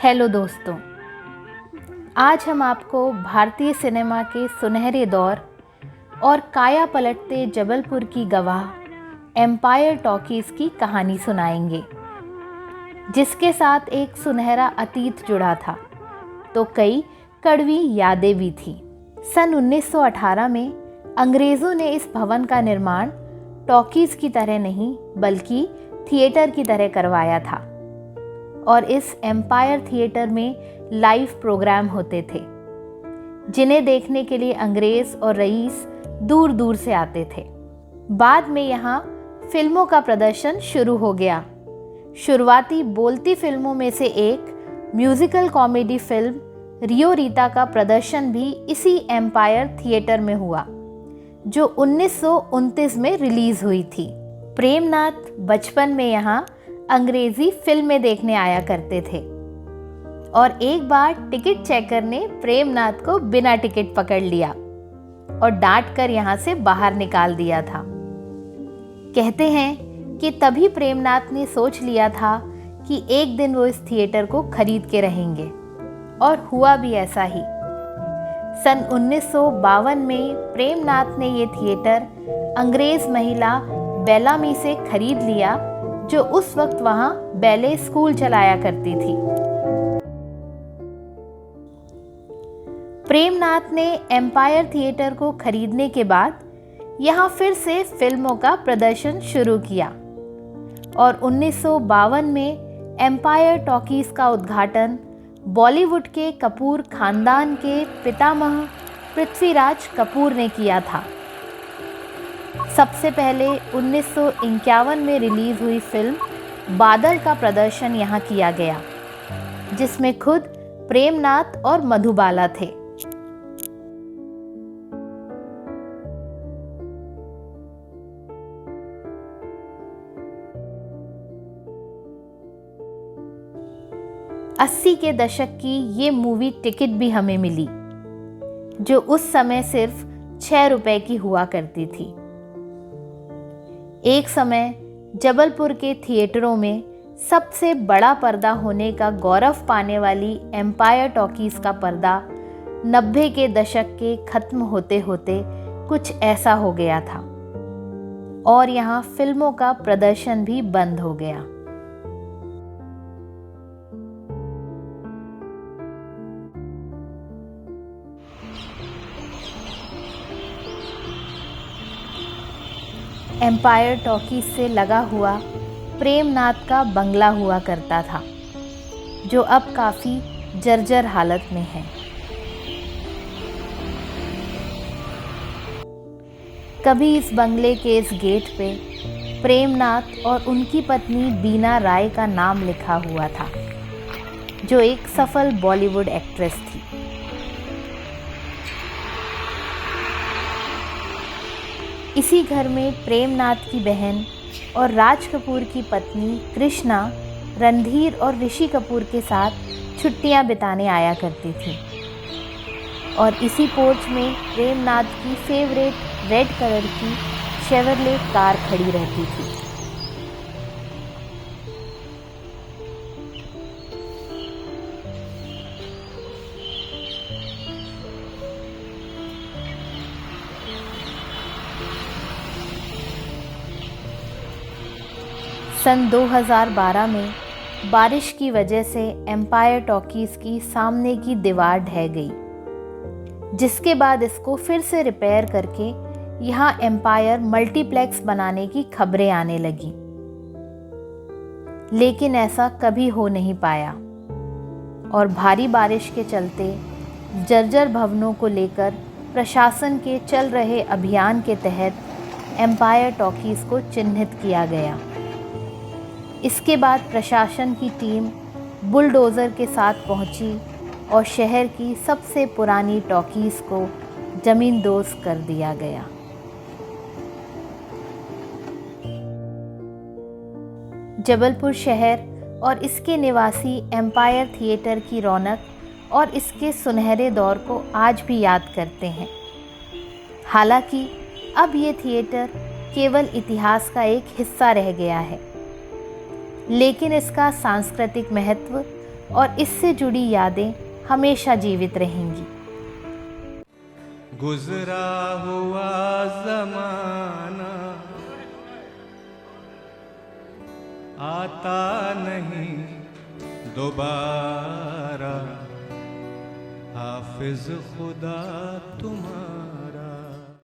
Hello दोस्तों, आज हम आपको भारतीय सिनेमा के सुनहरे दौर और काया पलटते जबलपुर की गवाह एम्पायर टॉकीज़ की कहानी सुनाएंगे, जिसके साथ एक सुनहरा अतीत जुड़ा था तो कई कड़वी यादें भी थीं। सन 1918 में अंग्रेज़ों ने इस भवन का निर्माण टॉकीज़ की तरह नहीं बल्कि थिएटर की तरह करवाया था और इस एम्पायर थिएटर में लाइव प्रोग्राम होते थे, जिन्हें देखने के लिए अंग्रेज़ और रईस दूर दूर से आते थे। बाद में यहाँ फिल्मों का प्रदर्शन शुरू हो गया। शुरुआती बोलती फिल्मों में से एक म्यूज़िकल कॉमेडी फिल्म रियो रीता का प्रदर्शन भी इसी एम्पायर थिएटर में हुआ, जो 1929 में रिलीज़ हुई थी। प्रेमनाथ बचपन में यहाँ अंग्रेज़ी फिल्में देखने आया करते थे और एक बार टिकट चेकर ने प्रेमनाथ को बिना टिकट पकड़ लिया और डांट कर यहाँ से बाहर निकाल दिया था। कहते हैं कि तभी प्रेमनाथ ने सोच लिया था कि एक दिन वो इस थिएटर को खरीद के रहेंगे, और हुआ भी ऐसा ही। सन 1952 में प्रेमनाथ ने ये थिएटर अंग्रेज़ महिला बेलामी से खरीद लिया, जो उस वक्त वहां बैले स्कूल चलाया करती थी। प्रेमनाथ ने एम्पायर थिएटर को खरीदने के बाद यहां फिर से फिल्मों का प्रदर्शन शुरू किया और 1952 में एम्पायर टॉकीज़ का उद्घाटन बॉलीवुड के कपूर खानदान के पितामह पृथ्वीराज कपूर ने किया था। सबसे पहले 1951 में रिलीज़ हुई फिल्म बादल का प्रदर्शन यहाँ किया गया, जिसमें खुद प्रेमनाथ और मधुबाला थे। अस्सी के दशक की ये मूवी टिकट भी हमें मिली, जो उस समय सिर्फ 6 रुपए की हुआ करती थी। एक समय जबलपुर के थिएटरों में सबसे बड़ा पर्दा होने का गौरव पाने वाली एम्पायर टॉकीज़ का पर्दा 90 के दशक के ख़त्म होते होते कुछ ऐसा हो गया था और यहाँ फिल्मों का प्रदर्शन भी बंद हो गया। एम्पायर टॉकीज़ से लगा हुआ प्रेमनाथ का बंगला हुआ करता था, जो अब काफ़ी जर्जर हालत में है। कभी इस बंगले के इस गेट पे प्रेमनाथ और उनकी पत्नी बीना राय का नाम लिखा हुआ था, जो एक सफल बॉलीवुड एक्ट्रेस थी। इसी घर में प्रेमनाथ की बहन और राज कपूर की पत्नी कृष्णा रणधीर और ऋषि कपूर के साथ छुट्टियां बिताने आया करती थी और इसी पोर्च में प्रेमनाथ की फेवरेट रेड कलर की शेवरले कार खड़ी रहती थी। सन 2012 में बारिश की वजह से एम्पायर टॉकीज़ की सामने की दीवार ढह गई, जिसके बाद इसको फिर से रिपेयर करके यहाँ एम्पायर मल्टीप्लेक्स बनाने की खबरें आने लगी, लेकिन ऐसा कभी हो नहीं पाया और भारी बारिश के चलते जर्जर भवनों को लेकर प्रशासन के चल रहे अभियान के तहत एम्पायर टॉकीज़ को चिन्हित किया गया। इसके बाद प्रशासन की टीम बुलडोज़र के साथ पहुंची और शहर की सबसे पुरानी टॉकीज़ को ज़मींदोज़ कर दिया गया। जबलपुर शहर और इसके निवासी एम्पायर थिएटर की रौनक और इसके सुनहरे दौर को आज भी याद करते हैं। हालांकि अब ये थिएटर केवल इतिहास का एक हिस्सा रह गया है, लेकिन इसका सांस्कृतिक महत्व और इससे जुड़ी यादें हमेशा जीवित रहेंगी। गुजरा हुआ ज़माना आता नहीं दोबारा, हाफिज खुदा तुम्हारा।